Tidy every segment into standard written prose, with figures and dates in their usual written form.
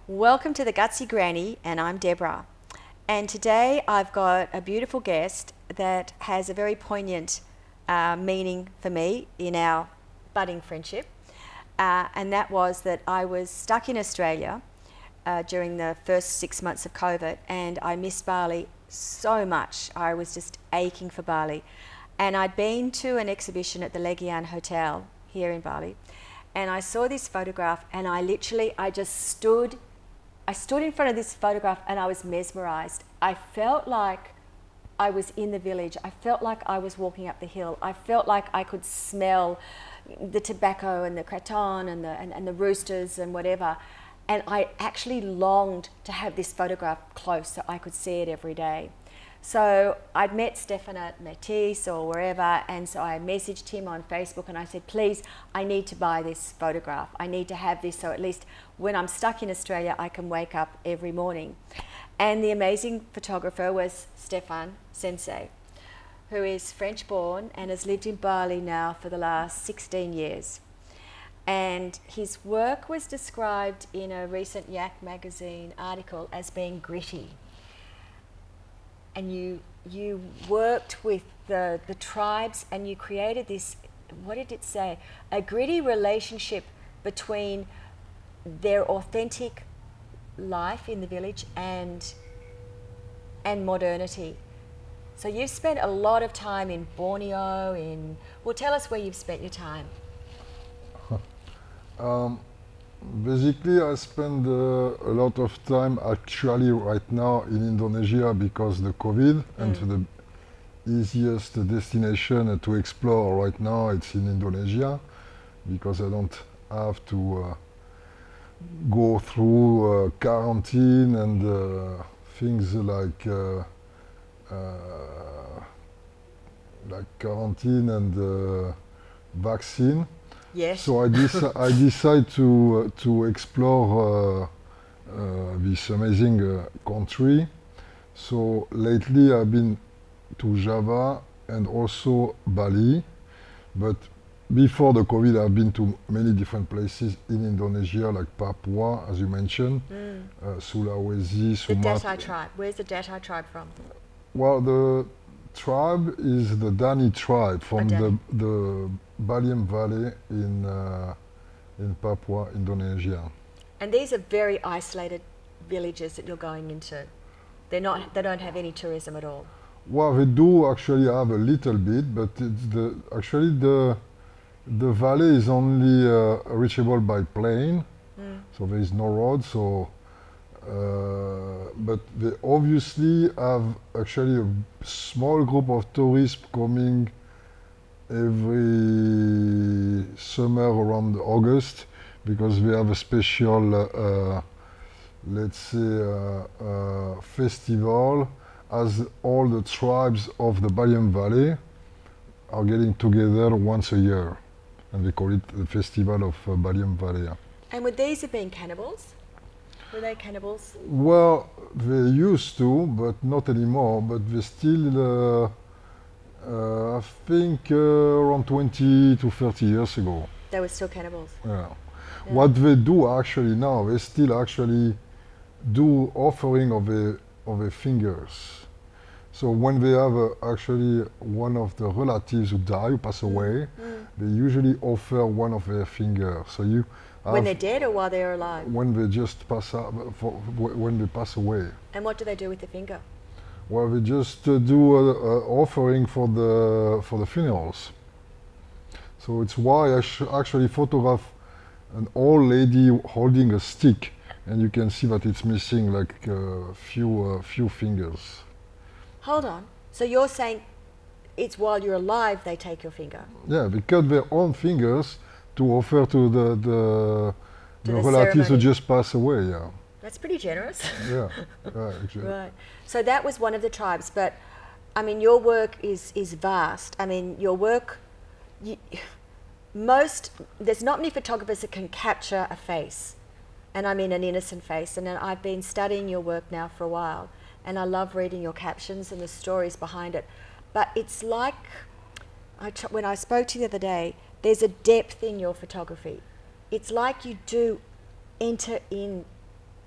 Welcome to the Gutsy Granny, and I'm Deborah. And today I've got a beautiful guest that has a very poignant meaning for me in our budding friendship. And that was that I was stuck in Australia during the first 6 months of COVID, and I missed Bali so much. I was just aching for Bali. And I'd been to an exhibition at the Legian Hotel here in Bali, and I saw this photograph, and I stood in front of this photograph and I was mesmerized. I felt like I was in the village. I felt like I was walking up the hill. I felt like I could smell the tobacco and the kraton and the roosters and whatever. And I actually longed to have this photograph close so I could see it every day. So I'd met Stephane at Matisse or wherever, and so I messaged him on Facebook and I said, please, I need to buy this photograph. I need to have this so at least when I'm stuck in Australia, I can wake up every morning. And the amazing photographer was Stephane Sensey, who is French born and has lived in Bali now for the last 16 years. And his work was described in a recent Yak magazine article as being gritty. And you worked with the tribes and you created this, what did it say? A gritty relationship between their authentic life in the village and modernity. So you've spent a lot of time in Borneo, well, tell us where you've spent your time. Basically, I spend a lot of time actually right now in Indonesia because the COVID, and the easiest destination to explore right now it's in Indonesia because I don't have to go through quarantine and things like quarantine and vaccine. Yes. So I decide to explore this amazing country. So lately I've been to Java and also Bali, but before the COVID I've been to many different places in Indonesia, like Papua, as you mentioned, Sulawesi, The Sumatra. Datai tribe. Where's the Datai tribe from? Well, the tribe is the Dani tribe from the Barium Valley in Papua, Indonesia. And these are very isolated villages that you're going into. They don't have any tourism at all. Well, they do actually have a little bit, but it's the valley is only reachable by plane, so there is no road. So, but they obviously have actually a small group of tourists coming every summer around August because we have a special, let's say, festival as all the tribes of the Barium Valley are getting together once a year, and we call it the Festival of Barium Valley. And would these have been cannibals? Were they cannibals? Well, they used to, but not anymore, but they still I think around 20 to 30 years ago. They were still cannibals. Yeah. What they do actually now, they still actually do offering of a fingers. So when they have actually one of the relatives who die, who pass away, they usually offer one of their fingers. So you when they're dead or while they're alive? When they just pass out, when they pass away. And what do they do with the finger? Well, we just do an offering for the funerals. So it's why I actually photograph an old lady holding a stick, and you can see that it's missing like a few fingers. Hold on. So you're saying it's while you're alive they take your finger? Yeah, they cut their own fingers to offer to the relatives who ceremony. just pass away. Yeah. That's pretty generous. Yeah. Actually. Right. So that was one of the tribes, but I mean, your work is vast. I mean, your work, there's not many photographers that can capture a face, and I mean an innocent face. And I've been studying your work now for a while, and I love reading your captions and the stories behind it. But it's like, when I spoke to you the other day, there's a depth in your photography. It's like you do enter in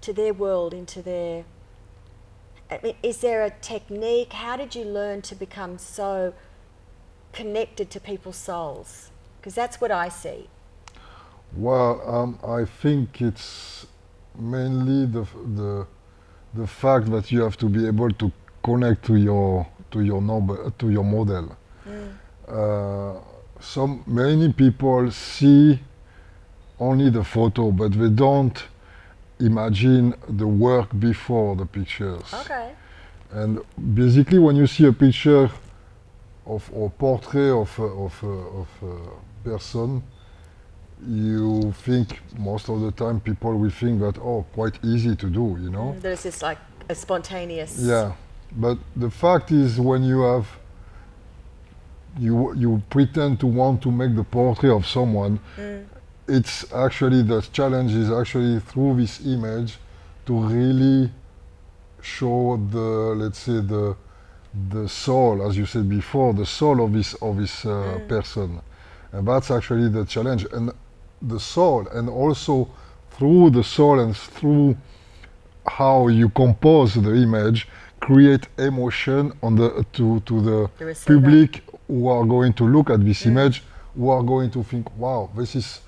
to their world, into their... I mean, is there a technique? How did you learn to become so connected to people's souls? Because that's what I see. Well, I think it's mainly the fact that you have to be able to connect to your model. Many people see only the photo, but they don't imagine the work before the pictures. Okay. And basically, when you see a picture of or portrait of a person, you think most of the time people will think that, oh, quite easy to do, you know. There's this like a spontaneous... Yeah, but the fact is, when you have you pretend to want to make the portrait of someone, it's actually, the challenge is actually through this image to really show the, let's say, the soul, as you said before, the soul of this person, and that's actually the challenge. And the soul, and also through the soul and through how you compose the image, create emotion on to the public who are going to look at this image, who are going to think, wow, this is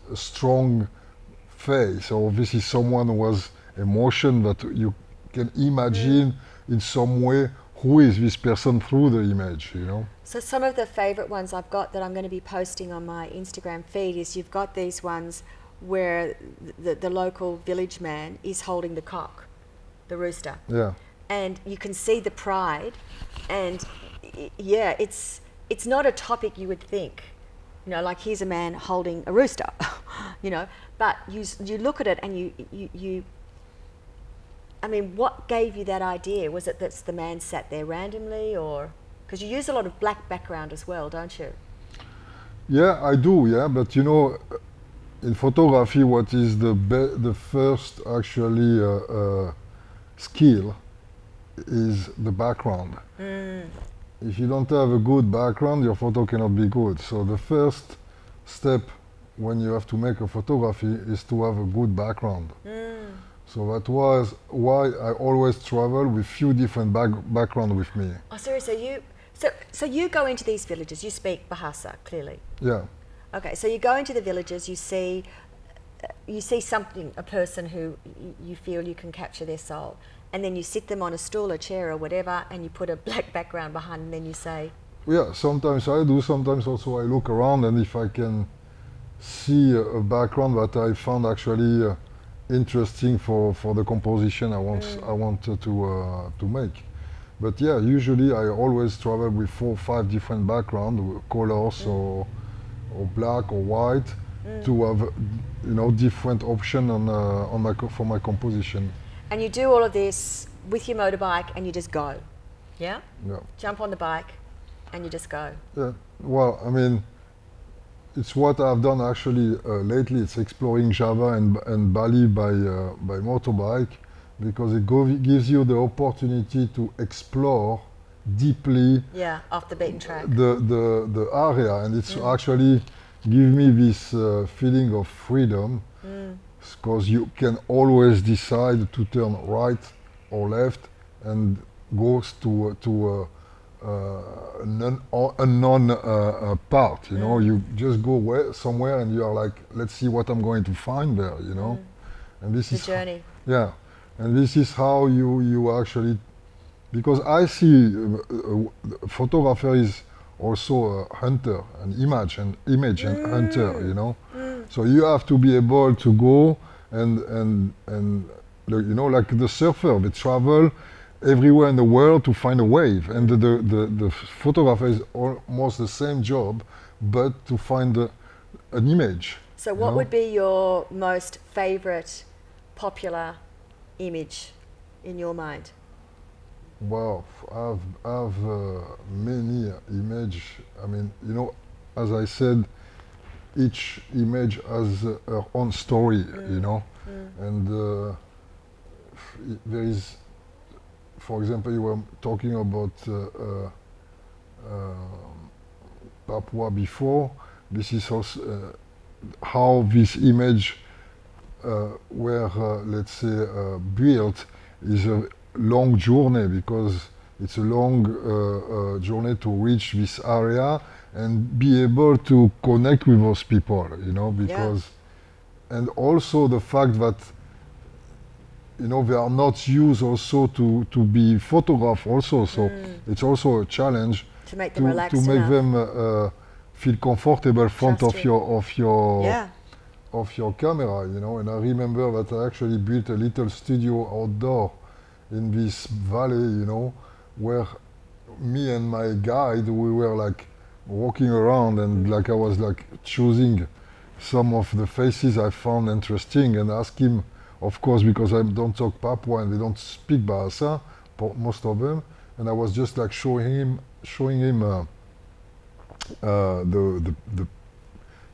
a strong face, or this is someone who has emotion that you can imagine in some way who is this person through the image, you know. So some of the favorite ones I've got that I'm going to be posting on my Instagram feed is, you've got these ones where the local village man is holding the cock, the rooster. Yeah. And you can see the pride, and yeah, it's not a topic you would think, you know, like here's a man holding a rooster, you know, but you look at it and you I mean, what gave you that idea? Was it that the man sat there randomly, or because you use a lot of black background as well, don't you? Yeah, I do. Yeah, but you know, in photography, what is the first actually skill is the background. If you don't have a good background, your photo cannot be good. So the first step when you have to make a photography is to have a good background. So that was why I always travel with few different background with me. Oh, seriously, so you go into these villages. You speak Bahasa clearly. Yeah. Okay, so you go into the villages. You see something, a person who you feel you can capture their soul, and then you sit them on a stool, a chair, or whatever, and you put a black background behind, and then you say. Yeah, sometimes I do. Sometimes also I look around, and if I can see a background that I found actually interesting for the composition I wanted to make. But yeah, usually I always travel with 4 or 5 different background colors, or black or white, to have, you know, different option for my composition. And you do all of this with your motorbike, and you just go, yeah? Yeah. Jump on the bike, and you just go. Yeah. Well, I mean, it's what I've done actually lately. It's exploring Java and Bali by motorbike, because it gives you the opportunity to explore deeply. Yeah, off the beaten track. The area, and it's actually give me this feeling of freedom, because you can always decide to turn right or left and goes to an unknown part, you know. You just go somewhere and you are like, let's see what I'm going to find there, you know. And this is the journey. Yeah, and this is how you actually, because I see a photographer is also a hunter, an image and hunter, you know. So you have to be able to go and you know, like the surfer, they travel everywhere in the world to find a wave, and the photographer is almost the same job, but to find an image. So what would be your most favorite popular image in your mind? Wow, I've many image. I mean, you know, as I said, each image has her own story, you know, and there is, for example, you were talking about Papua before. This is also how this image let's say, built is a long journey, because it's a long journey to reach this area and be able to connect with those people, you know, because, and also the fact that, you know, they are not used also to be photographed also, so it's also a challenge to make them relaxed to make enough. them feel comfortable in front of Trust you. of your camera, you know. And I remember that I actually built a little studio outdoor in this valley, you know, where me and my guide, we were like walking around, and like I was like choosing some of the faces I found interesting and ask him, of course, because I don't talk Papua and they don't speak Bahasa, most of them, and I was just like showing him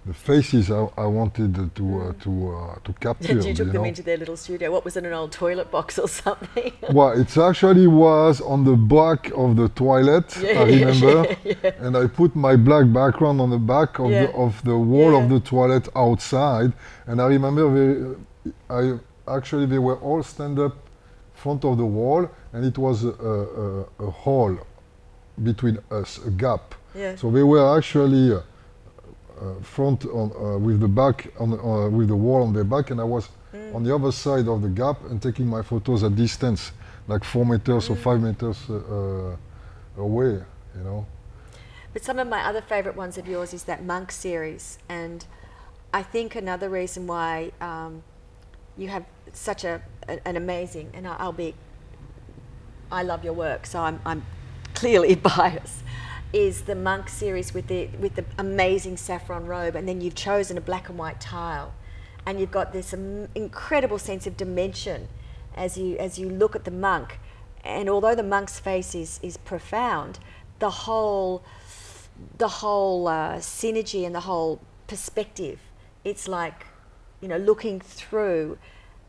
the faces I wanted to capture. And you took them know? into their little studio. What was in an old toilet box or something? Well, it actually was on the back of the toilet, I remember, and I put my black background on the back of the wall of the toilet outside, and I remember they were all stand up front of the wall, and it was a hall between us, a gap. So they were actually front on with the back on with the wall on their back, and I was on the other side of the gap and taking my photos at distance, like 4 meters or 5 meters away, you know. But some of my other favourite ones of yours is that monk series, and I think another reason why you have such an amazing, and I love your work, so I'm clearly biased, is the monk series with the amazing saffron robe, and then you've chosen a black and white tile, and you've got this incredible sense of dimension as you look at the monk, and although the monk's face is profound, the whole synergy and the whole perspective, it's like, you know, looking through.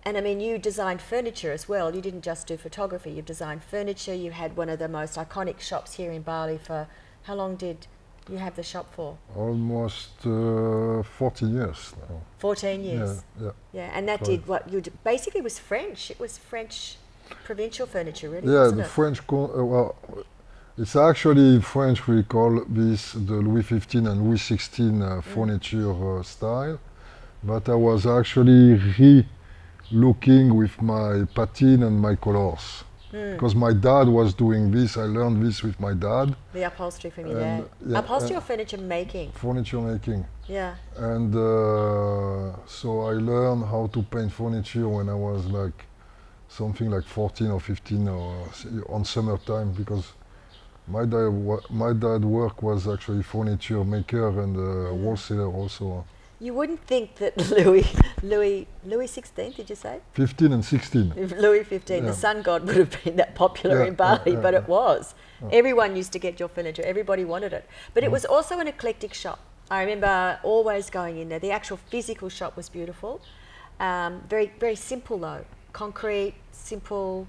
And I mean, you designed furniture as well. You didn't just do photography. You've designed furniture. You had one of the most iconic shops here in Bali for, how long did you have the shop for? Almost 14 years now. 14 years? Yeah. And that did what you did, basically was French. It was French provincial furniture, really, yeah, wasn't the it? French, well, it's actually in French we call this the Louis XV and Louis XVI furniture style. But I was actually looking with my patina and my colors. Because my dad was doing this, I learned this with my dad. The upholstery from your dad. Upholstery or furniture making? Furniture making. Yeah. And so I learned how to paint furniture when I was like something like 14 or 15 or on summertime, because my dad work was actually furniture maker and wholesaler also. You wouldn't think that Louis XVI, did you say? 15 and 16. Louis XV, the sun god, would have been that popular in Bali, but it was. Everyone used to get your furniture, everybody wanted it. But it was also an eclectic shop. I remember always going in there. The actual physical shop was beautiful. Very, very simple though. Concrete, simple,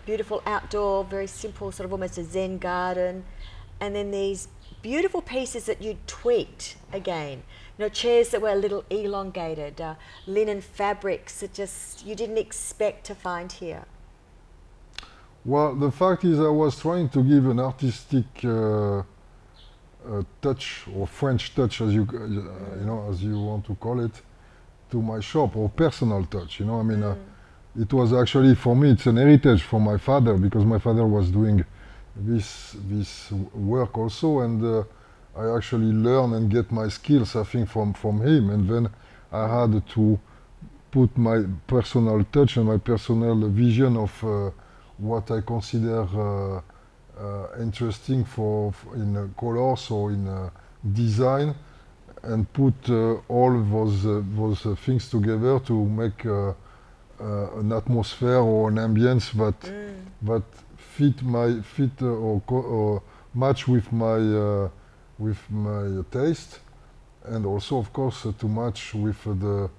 beautiful outdoor, very simple, sort of almost a Zen garden. And then these beautiful pieces that you tweaked again. You know, chairs that were a little elongated, linen fabrics that just you didn't expect to find here. Well, the fact is I was trying to give an artistic touch, or French touch, as you know, as you want to call it, to my shop, or personal touch. You know, I mean, it was actually, for me, it's an heritage from my father, because my father was doing this work also, and I actually learn and get my skills, I think, from him, and then I had to put my personal touch and my personal vision of what I consider interesting in colors or in design, and put all those things together to make an atmosphere or an ambience that fit or match with my taste, and also, of course, to match with the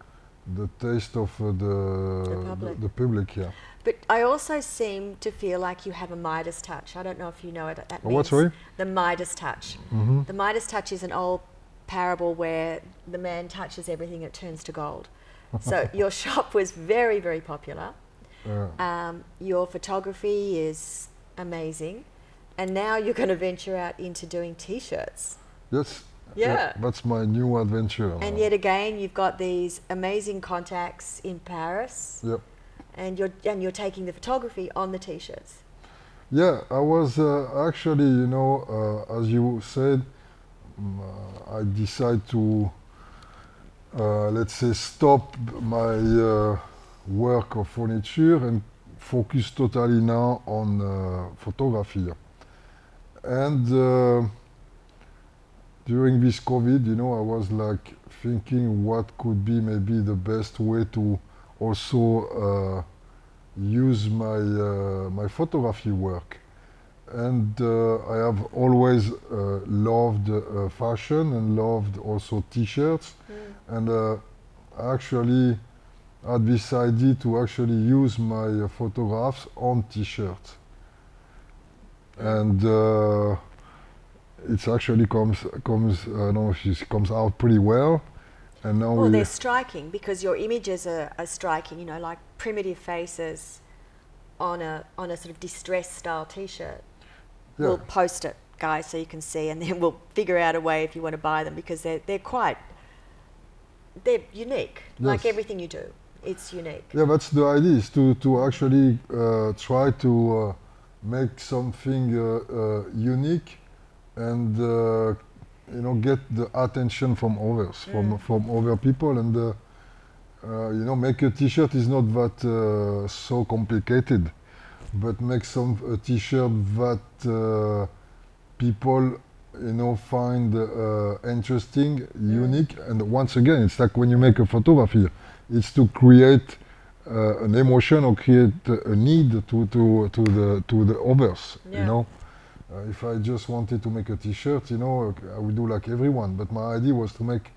taste of the public. Yeah. But I also seem to feel like you have a Midas touch. I don't know if you know what that means. What, sorry? The Midas touch. Mm-hmm. The Midas touch is an old parable where the man touches everything, it turns to gold. So your shop was very, very popular. Yeah. Your photography is amazing. And now you're going to venture out into doing T-shirts. Yes. Yeah. That's my new adventure. And now. yet again, you've got these amazing contacts in Paris. Yep. And you're taking the photography on the T-shirts. Yeah, I was actually, as you said, I decided to, let's say, stop my work of furniture and focus totally now on photography. And during this COVID, I was like thinking what could be maybe the best way to also use my photography work. And I have always loved fashion and loved also T-shirts. And actually had this idea to actually use my photographs on T-shirts. And it actually comes I don't know if it comes out pretty well. And now Well, they're striking because your images are striking, like primitive faces on a sort of distressed style T-shirt. Yeah. We'll post it, guys, so you can see, and then we'll figure out a way if you want to buy them because they're unique. Like Yes. everything you do, it's unique. Yeah, that's the idea, is to actually try to make something unique and get the attention from others, from other people, and make a T-shirt is not that so complicated, but make a T-shirt that people find interesting, unique, and once again, it's like when you make a photography, it's to create an emotion or create a need to the others. Yeah. If I just wanted to make a T-shirt, I would do like everyone. But my idea was to make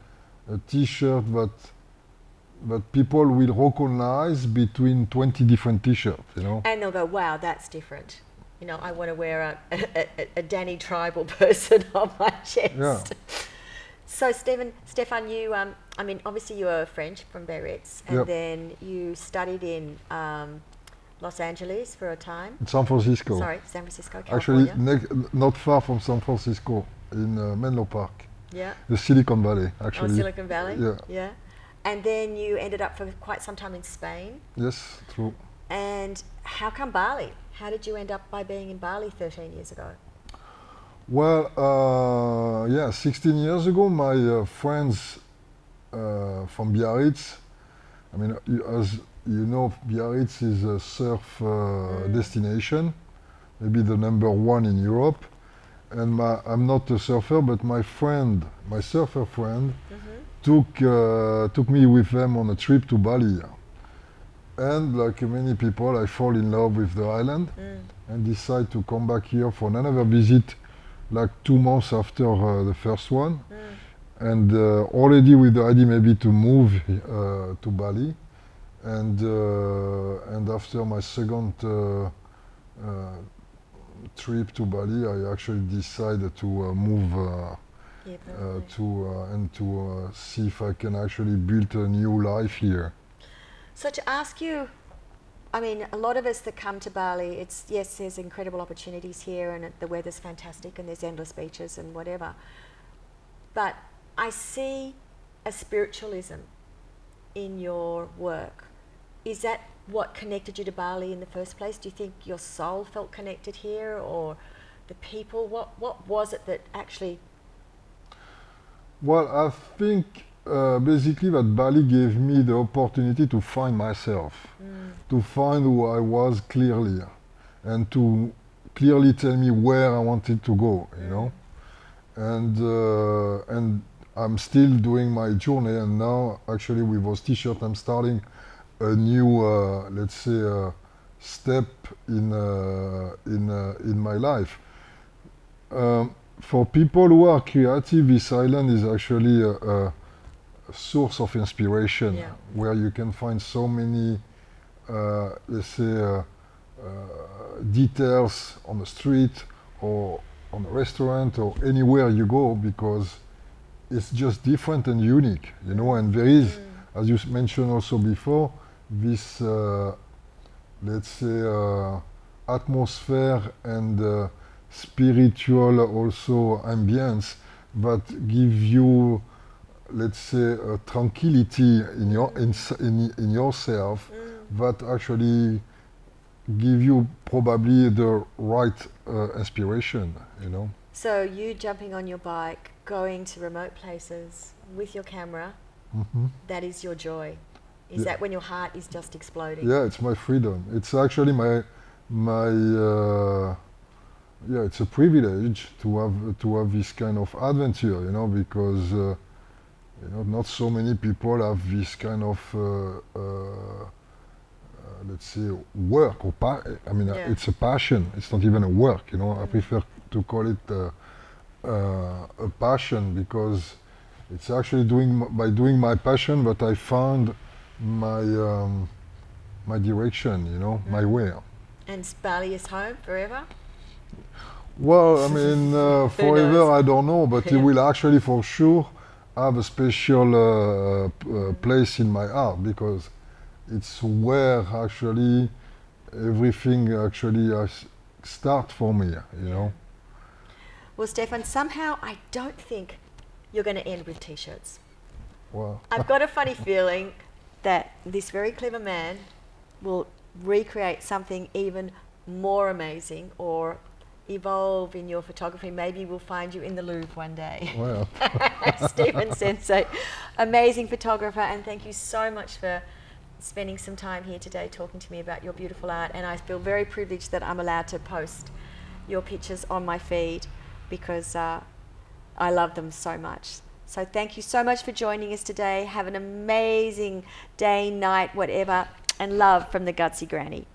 a T-shirt that people will recognize between 20 different T-shirts. And they'll go, wow, that's different. I want to wear a Danny tribal person on my chest. Yeah. So Stephane, you, obviously you are French from Biarritz, and Yep. then you studied in Los Angeles for a time. In San Francisco. Sorry, San Francisco, Actually, California. not far from San Francisco, in Menlo Park, Yeah. the Silicon Valley, Oh, actually. Silicon Valley. Yeah. Yeah. And then you ended up for quite some time in Spain. Yes, true. And how come Bali? How did you end up by being in Bali 13 years ago? Well, 16 years ago, my friends from Biarritz, as you know, Biarritz is a surf destination, maybe the #1 in Europe. And I'm not a surfer, but my surfer friend, took me with them on a trip to Bali. And like many people, I fall in love with the island and decide to come back here for another visit, like 2 months after the first one. And already with the idea maybe to move to Bali. And after my second trip to Bali, I actually decided to move to see if I can actually build a new life here. So to ask you, a lot of us that come to Bali, yes, there's incredible opportunities here and the weather's fantastic and there's endless beaches and whatever. But I see a spiritualism in your work. Is that what connected you to Bali in the first place? Do you think your soul felt connected here, or the people? What was it that actually... Well, I think basically that Bali gave me the opportunity to find myself, to find who I was clearly, and to clearly tell me where I wanted to go, And I'm still doing my journey, and now actually with those T-shirts I'm starting a new, let's say, step in my life. For people who are creative, this island is actually a source of inspiration, where you can find so many, let's say, details on the street or on a restaurant or anywhere you go, because it's just different and unique, and there is as you mentioned also before, this, let's say, atmosphere and spiritual also ambience that give you, let's say, tranquility in your in yourself, that actually give you probably the right inspiration, you know. So you jumping on your bike, going to remote places with your camera, that is your joy. Is that when your heart is just exploding? Yeah, it's my freedom. It's actually my yeah, it's a privilege to have this kind of adventure, you know, because you know, not so many people have this kind of let's say work or I mean, it's a passion. It's not even a work, you know. I prefer to call it a passion, because it's actually by doing my passion that I found my my direction, you know, my way. And Bali is home forever? Well, I mean, forever I don't know, but it will actually for sure have a special place in my heart, because it's where actually everything actually start for me, you know. Well, Stephane, somehow I don't think you're going to end with t-shirts. Well, I've got a funny feeling that this very clever man will recreate something even more amazing, or evolve in your photography. Maybe we'll find you in the Louvre one day. well. Stephane Sensey, amazing photographer, and thank you so much for spending some time here today talking to me about your beautiful art. And I feel very privileged that I'm allowed to post your pictures on my feed, because I love them so much. So thank you so much for joining us today. Have an amazing day, night, whatever, and love from the Gutsy Granny.